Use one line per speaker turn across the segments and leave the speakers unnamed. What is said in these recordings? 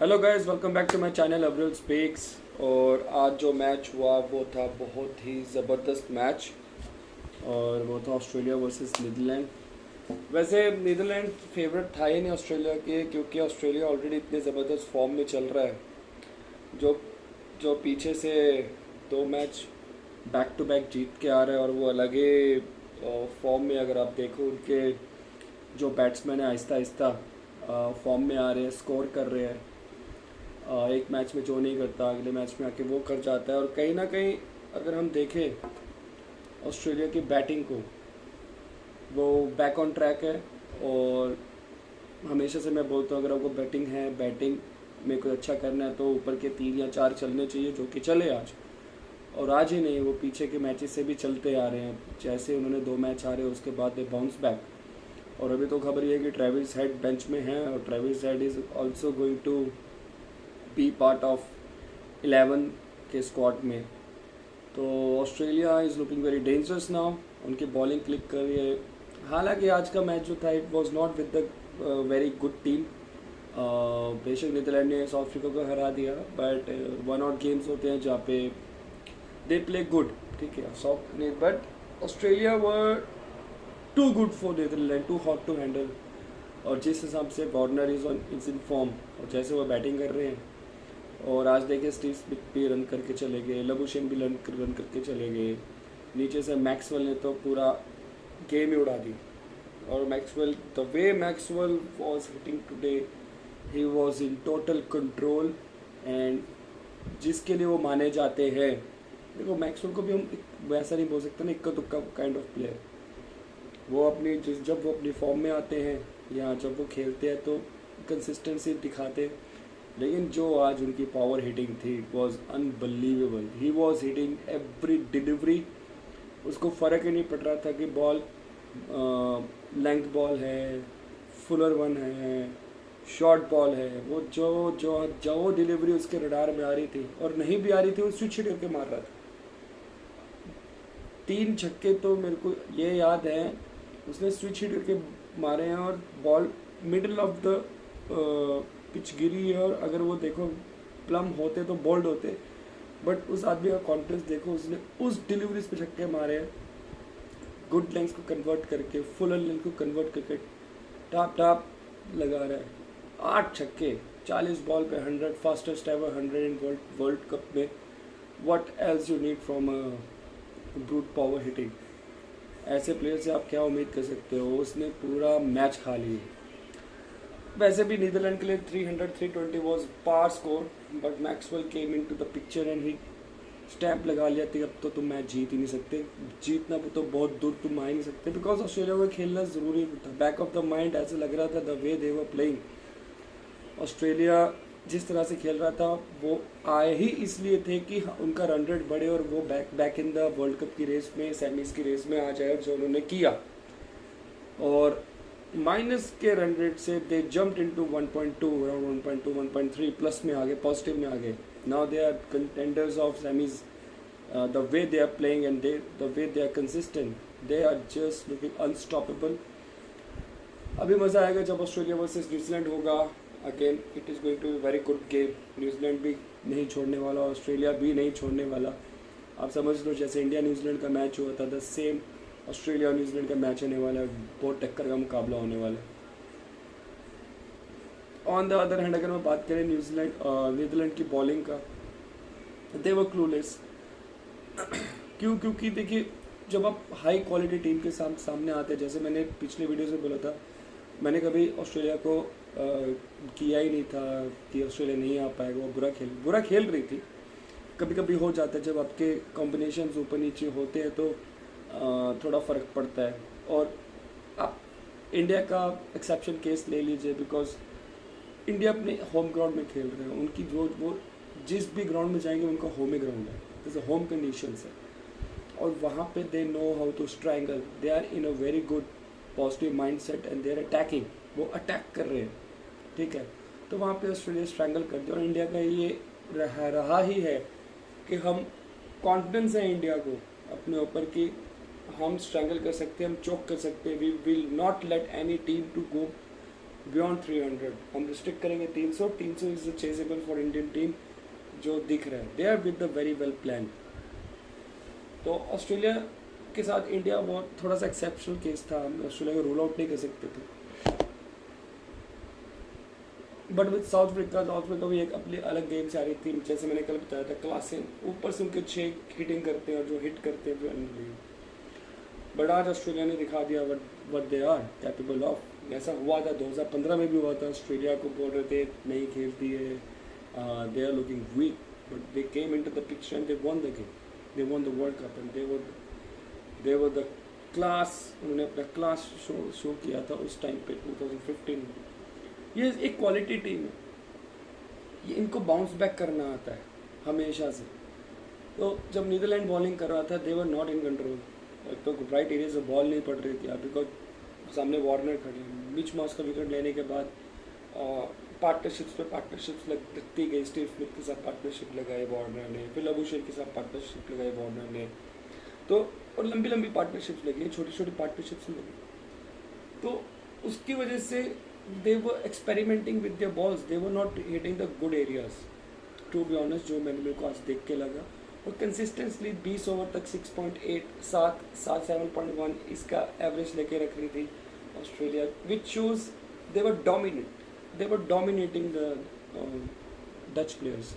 Hello guys, welcome back to my channel Avrul speaks. और आज जो मैच हुआ वो था बहुत ही ज़बरदस्त मैच, और वो था ऑस्ट्रेलिया वर्सेस नीदरलैंड। वैसे नीदरलैंड फेवरेट था ही नहीं ऑस्ट्रेलिया के, क्योंकि ऑस्ट्रेलिया ऑलरेडी इतने ज़बरदस्त फॉर्म में चल रहा है। जो जो पीछे से दो मैच बैक टू बैक जीत के आ रहे हैं, और वो अलग ही फॉर्म में, अगर आप देखो उनके जो बैट्समैन है आहिस्ता आहिस्ता फॉर्म में आ रहे हैं, स्कोर कर रहे हैं। एक मैच में जो नहीं करता अगले मैच में आके वो कर जाता है। और कहीं ना कहीं अगर हम देखें ऑस्ट्रेलिया की बैटिंग को, वो बैक ऑन ट्रैक है। और हमेशा से मैं बोलता हूँ, अगर आपको बैटिंग में कुछ अच्छा करना है तो ऊपर के 3 या 4 चलने चाहिए, जो कि चले आज। और आज ही नहीं, वो पीछे के मैचेस से भी चलते आ रहे हैं। जैसे उन्होंने 2 मैच हारे, उसके बाद दे बाउंस बैक। और अभी तो खबर ये है कि ट्रेविस हेड बेंच में है, और Travis Head is also going to be part of 11 के स्क्वाड में। तो Australia is looking very dangerous now. उनकी बॉलिंग क्लिक कर रही है। हालांकि आज का मैच जो था, it was not with the very good team. बेशक नीदरलैंड ने साउथ अफ्रीका को हरा दिया, बट वन आउट गेम्स होते हैं जहाँ पे दे प्ले गुड, ठीक है। But Australia were too good for Netherland, too hot to handle. और जिस हिसाब से वार्नर इज इन फॉर्म, और जैसे वो बैटिंग कर रहे हैं, और आज देखिए स्टीव स्मिथ भी रन करके चले गए, लबुशेन भी रन करके चले गए। नीचे से मैक्सवेल ने तो पूरा गेम ही उड़ा दी। और Maxwell, the way Maxwell was hitting today, he was in total control. And जिसके लिए वो माने जाते हैं, देखो मैक्सवेल को भी हम वैसा नहीं बोल सकते ना, इक्का दुक्का काइंड ऑफ प्लेयर। वो अपनी जब वो अपनी फॉर्म में आते हैं या जब वो खेलते हैं तो कंसिस्टेंसी दिखाते हैं। लेकिन जो आज उनकी पावर हिटिंग थी, it was unbelievable. He was hitting every delivery. उसको फ़र्क ही नहीं पड़ रहा था कि बॉल लेंथ बॉल है, फुलर वन है, शॉर्ट बॉल है। वो जो जो जो डिलीवरी उसके रडार में आ रही थी, और नहीं भी आ रही थी, वो स्विच हिट करके मार रहा था। 3 छक्के तो मेरे को ये याद है, उसने स्विच हिट करके मारे हैं, और ball middle of the pitch गिरी है। और अगर वो देखो प्लम होते तो बोल्ड होते, बट उस आदमी का कॉन्फिडेंस देखो, उसने उस डिलीवरीज पे छक्के मारे हैं, गुड लेंथ को कन्वर्ट करके, फुल लेंथ को कन्वर्ट करके टाप टाप लगा रहा है। 8 छक्के, 40 बॉल पे 100, fastest ever 100 in world cup में। What else you need from a brute power hitting. ऐसे प्लेयर से आप क्या उम्मीद कर सकते हो। उसने पूरा मैच खा लिया। वैसे भी नीदरलैंड के लिए 300-320 was par score, but Maxwell came into the picture and he stamp लगा लिया थी, अब तो तुम मैच जीत ही नहीं सकते। जीतना तो बहुत दूर तुम आ ही नहीं सकते, बिकॉज ऑस्ट्रेलिया को खेलना ज़रूरी था। बैक ऑफ द माइंड ऐसा लग रहा था, the way they were playing, Australia जिस तरह से खेल रहा था, वो आए ही इसलिए थे कि उनका रन रेट बढ़े, और वो back in the world cup की रेस में, सेमीज की रेस में आ जाए, जो उन्होंने किया। और माइनस के रन रेट से they jumped into 1.2, around 1.2 1.3 plus में आ गए, पॉजिटिव में आ गए। Now they are contenders of semis. The way they are playing and the way they are consistent, they are just looking unstoppable. अभी मज़ा आएगा जब ऑस्ट्रेलिया वर्सेस न्यूजीलैंड होगा। Again it is going to be very good game. New Zealand भी नहीं छोड़ने वाला, Australia भी नहीं छोड़ने वाला। आप समझ लो जैसे इंडिया न्यूजीलैंड का मैच हुआ था, द सेम ऑस्ट्रेलिया और न्यूजीलैंड का मैच होने वाला है। बहुत टक्कर का मुकाबला होने वाला है। ऑन द अदर हैंड, अगर मैं बात करें नीदरलैंड की बॉलिंग का, दे वर क्लूलेस। क्यों? क्योंकि देखिए, जब आप हाई क्वालिटी टीम के सामने आते हैं, जैसे मैंने पिछले वीडियो में बोला था, मैंने कभी ऑस्ट्रेलिया को किया ही नहीं था कि ऑस्ट्रेलिया नहीं आ पाएगा। वो बुरा खेल रही थी। कभी कभी हो जाता है, जब आपके कॉम्बिनेशन ऊपर नीचे होते हैं तो थोड़ा फ़र्क पड़ता है। और आप इंडिया का एक्सेप्शन केस ले लीजिए, बिकॉज इंडिया अपने होम ग्राउंड में खेल रहे हैं। उनकी जो वो जिस भी ग्राउंड में जाएंगे, उनका होम ही ग्राउंड है, जैसे होम कंडीशंस है। और वहाँ पे they know how to strangle, they are in a very good positive mind set and they are attacking. वो अटैक कर रहे हैं, ठीक है। तो वहाँ पे ऑस्ट्रेलिया स्ट्रैंगल कर दिया। और इंडिया का ये रहा ही है कि हम कॉन्फिडेंस है इंडिया को अपने ऊपर कि हम स्ट्रगल कर सकते हैं, हम चोक कर सकते हैं। We will not let any team to go beyond 300 हम रिस्ट्रिक्ट करेंगे 300 is chasable for Indian team जो दिख रहा है, they are with the very well plan. तो ऑस्ट्रेलिया के साथ इंडिया बहुत थोड़ा सा एक्सेप्शनल केस था, हम ऑस्ट्रेलिया को रूल आउट नहीं कर सकते थे। बट विद साउथ अफ्रीका भी एक अपनी अलग गेम से आ रही थी, जैसे मैंने कल बताया था, क्लास से ऊपर से उनके 6 हिटिंग करते हैं और जो हिट करते हैं। बट आज ऑस्ट्रेलिया ने दिखा दिया what they are capable of. ऐसा हुआ था 2015 में भी हुआ था, ऑस्ट्रेलिया को बोल रहे थे नहीं खेलती है, they are looking weak, but they came into the picture and they won the game, they won the world cup and they were the class. उन्होंने अपना क्लास शो किया था उस टाइम पे 2015 में। ये एक क्वालिटी टीम है, ये इनको बाउंस बैक करना आता है हमेशा से। तो जब नीदरलैंड बॉलिंग कर रहा था दे वर नॉट इन कंट्रोल, तो राइट एरिया से बॉल नहीं पड़ रही थी बिकॉज सामने वार्नर खड़े हैं। मिच मॉस का विकेट लेने के बाद पार्टनरशिप्स लगती गई, स्टीव स्मिथ के साथ पार्टनरशिप लगाई वार्नर ने, फिर लबुशेर के साथ पार्टनरशिप लगाई वार्नर ने, तो और लंबी लंबी पार्टनरशिप्स लगी, छोटी छोटी पार्टनरशिप्स लगी। तो उसकी वजह से they were experimenting with their balls, they were not hitting the good areas to be honest, जो मेरे को आज देख के लगा। और कंसिस्टेंटली 20 ओवर तक 6.8 7.1 इसका एवरेज लेके रख रही थी Australia, which shows they were dominating the Dutch players.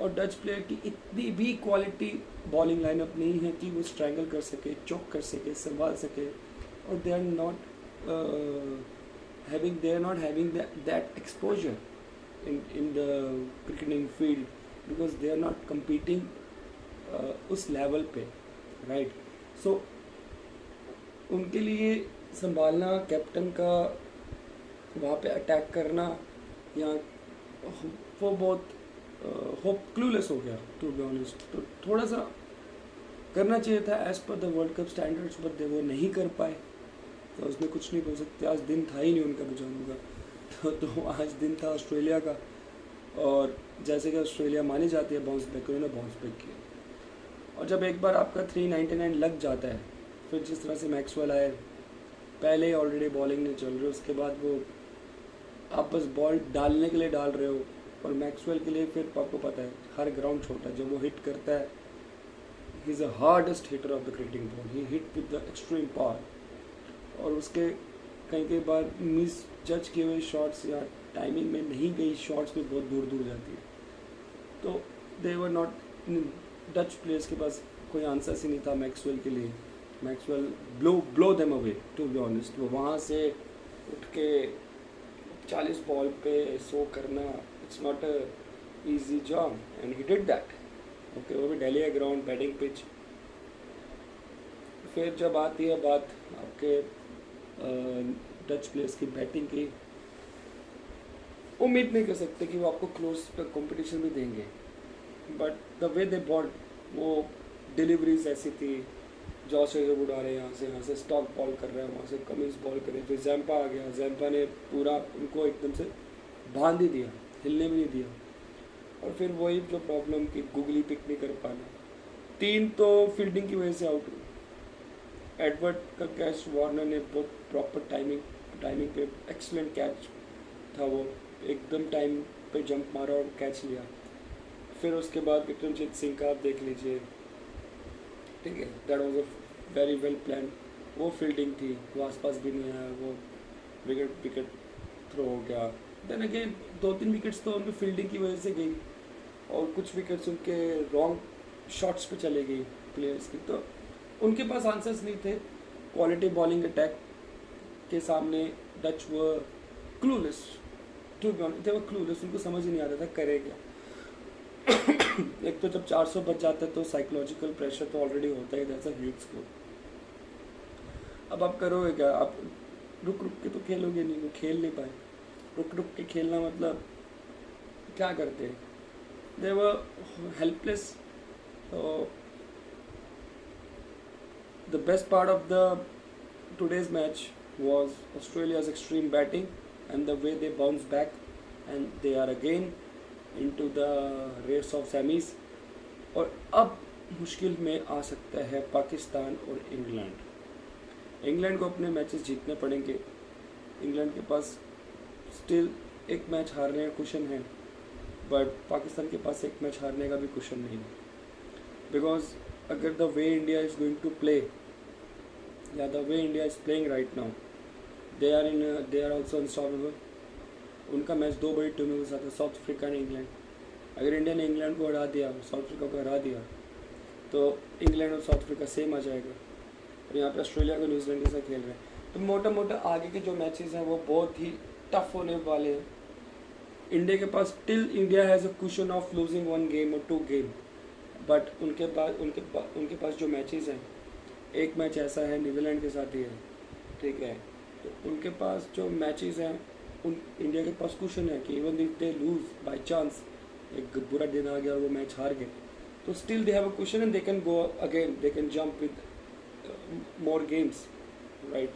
और डच प्लेयर की इतनी भी क्वालिटी बॉलिंग लाइनअप नहीं है कि वो स्ट्रैंगल कर सके, चौक कर सके, संभाल सके, और they are not having that exposure in the cricketing field because they are not competing उस लेवल पे, राइट। सो उनके लिए संभालना, कैप्टन का वहाँ पे अटैक करना, या वो बहुत होप क्लूलेस हो गया टू बी ऑनेस्ट। तो थोड़ा सा करना चाहिए था as per the world cup standards, but वो नहीं कर पाए, तो उसमें कुछ नहीं बोल सकते। आज दिन था ही नहीं उनका बचाने का, तो आज दिन था ऑस्ट्रेलिया का, और जैसे कि ऑस्ट्रेलिया मानी जाती है बाउंस बैक, उन्होंने बाउंस बैक किया। और जब एक बार आपका 399 लग जाता है, फिर जिस तरह से मैक्सवेल आए, पहले ही ऑलरेडी बॉलिंग नहीं चल रही, उसके बाद वो आप बस बॉल डालने के लिए डाल रहे हो, और मैक्सवेल के लिए फिर आपको पता है हर ग्राउंड छोटा है, जब वो हिट करता है he is the hardest hitter of the cricketing ball, he hit with the extreme power. और उसके कई बार मिस जज किए हुए शॉट्स या टाइमिंग में नहीं गई शॉट्स भी बहुत दूर दूर जाती है। तो दे वर नॉट, डच प्लेयर्स के पास कोई आंसर ही नहीं था मैक्सवेल के लिए। Maxwell blow them away to be honest. वो वहाँ से उठ के 40 बॉल पे 100 करना, it's not a easy job and he did that. Okay, वो भी दिल्ली का ग्राउंड, बैटिंग पिच। फिर जब आती है बात आपके डच प्लेयर्स की बैटिंग की, उम्मीद नहीं कर सकते कि वो आपको क्लोज कंपटीशन भी देंगे, but the way they ball, वो डिलीवरीज ऐसी थी, जॉस हेजलवुड आ रहे हैं यहाँ से स्टॉक बॉल कर रहे हैं, वहाँ से कमिंस बॉल कर रहे हैं, फिर जैम्पा आ गया, जैम्पा ने पूरा उनको एकदम से बांध ही दिया, हिलने भी नहीं दिया। और फिर वही जो प्रॉब्लम की गुगली पिक नहीं कर पाना, 3 तो फील्डिंग की वजह से आउट हुई। एडवर्ड का कैच वार्नर ने बहुत प्रॉपर टाइमिंग पे एक्सीलेंट कैच था, वो एकदम टाइम पे जंप मारा और कैच लिया। फिर उसके बाद विक्रमजीत सिंह का आप देख लीजिए, ठीक है, that was a very well plan. वो फील्डिंग थी, वो आसपास भी नहीं आया, वो विकेट थ्रो हो गया। देन अगेन 2-3 विकेट्स तो उनकी फील्डिंग की वजह से गई, और कुछ विकेट्स उनके रॉन्ग शॉट्स पे चले गई प्लेयर्स की। तो उनके पास आंसर्स नहीं थे। क्वालिटी बॉलिंग अटैक के सामने Dutch were clueless, to be honest, they were clueless. उनको समझ ही नहीं आता था करे क्या। एक तो जब 400 बच जाता है तो साइकोलॉजिकल प्रेशर तो ऑलरेडी होता है, दैट्स अ ह्यूज स्कोर। अब आप करोगे क्या? आप रुक के तो खेलोगे नहीं, वो खेल नहीं पाए। रुक के खेलना मतलब क्या करते हैं? दे वर helpless. The best part of today's match was Australia's extreme batting and the way they bounced back, and they are again into the race of semis. और अब मुश्किल में आ सकता है पाकिस्तान और इंग्लैंड को अपने मैचेस जीतने पड़ेंगे। इंग्लैंड के पास स्टिल एक मैच हारने का क्वेश्चन है, बट पाकिस्तान के पास एक मैच हारने का भी क्वेश्चन नहीं है, बिकॉज अगर the way India is going to play या the way India is playing right now, they are also unstoppable. उनका मैच दो बड़ी टीमों के साथ है, साउथ अफ्रीका एंड इंग्लैंड। अगर इंडिया ने इंग्लैंड को हरा दिया, साउथ अफ्रीका को हरा दिया, तो इंग्लैंड और साउथ अफ्रीका सेम आ जाएगा, और यहाँ पे ऑस्ट्रेलिया को न्यूजीलैंड के साथ खेल रहे हैं। तो मोटा मोटा आगे के जो मैचेस हैं वो बहुत ही टफ होने वाले हैं। इंडिया के पास till India has a question of losing 1 game और 2 गेम, बट उनके पास जो मैचेस हैं, एक मैच ऐसा है न्यूजीलैंड के साथ ही है, ठीक है। तो उनके पास जो मैचेस हैं, उन इंडिया के पास क्वेश्चन है कि even if they lose by chance, एक बुरा दिन आ गया और वो मैच हार गए, तो still they have a question and they can go again, they can jump with more games, right.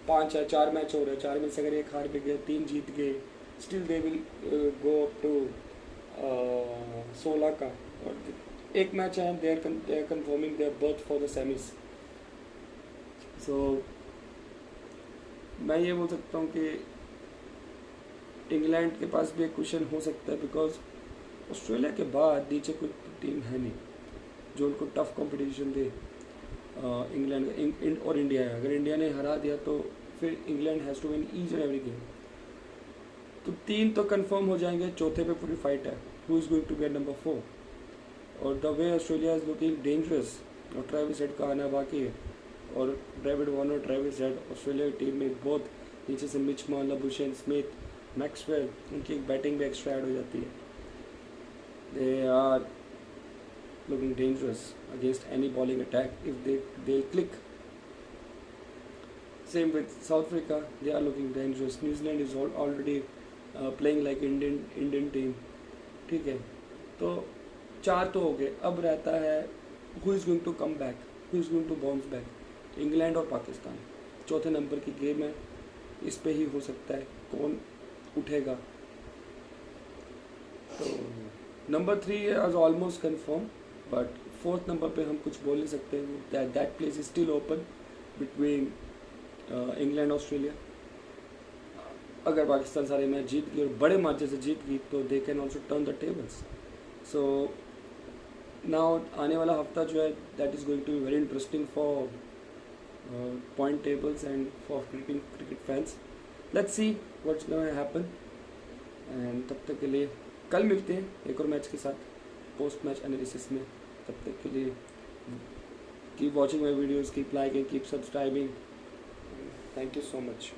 5 या 4 मैच हो रहे हैं, 4 में से अगर एक हार भी गए, 3 जीत गए, still they will go up to 16 का, और एक मैच है, they are confirming their berth for the semis. So मैं ये बोल सकता हूँ कि इंग्लैंड के पास भी एक क्वेश्चन हो सकता है, बिकॉज ऑस्ट्रेलिया के बाद नीचे कोई टीम है नहीं जो उनको टफ कंपटीशन दे। इंग्लैंड और इंडिया है, अगर इंडिया ने हरा दिया तो फिर England has to win each and every game. तो 3 तो कंफर्म हो जाएंगे, चौथे पे पूरी फाइट है, who is going to get number 4। और the way Australia is looking dangerous, और ट्रेविस हेड का आना बाकी है, और David Warner, Travis Head Australia की टीम में बहुत नीचे से मिच मार्ला, बुशेन स्मिथ, मैक्सवेल, उनकी एक बैटिंग भी एक्स्ट्रा ऐड हो जाती है। They are looking dangerous against any bowling attack if they click. Same with South Africa, they are looking dangerous. New Zealand is already playing like Indian team, ठीक है। तो 4 तो हो गए, अब रहता है who is going to come back, who is going to bounce back. England और पाकिस्तान चौथे नंबर की गेम है, इस पे ही हो सकता है कौन उठेगा। तो number 3 is almost confirm, but 4th number पे हम कुछ बोल नहीं सकते, that place is still open between England Australia. अगर पाकिस्तान सारे मैच जीत गई और बड़े मार्जिन से जीत गई तो they can also turn the tables. So now आने वाला हफ्ता जो है, that is going to be very interesting for point tables and for cricket fans. Let's see what's going to happen, and तब तक के लिए कल मिलते हैं एक और मैच के साथ पोस्ट मैच एनालिसिस में। तब तक के लिए keep watching my videos, keep liking, keep subscribing. Thank you so much.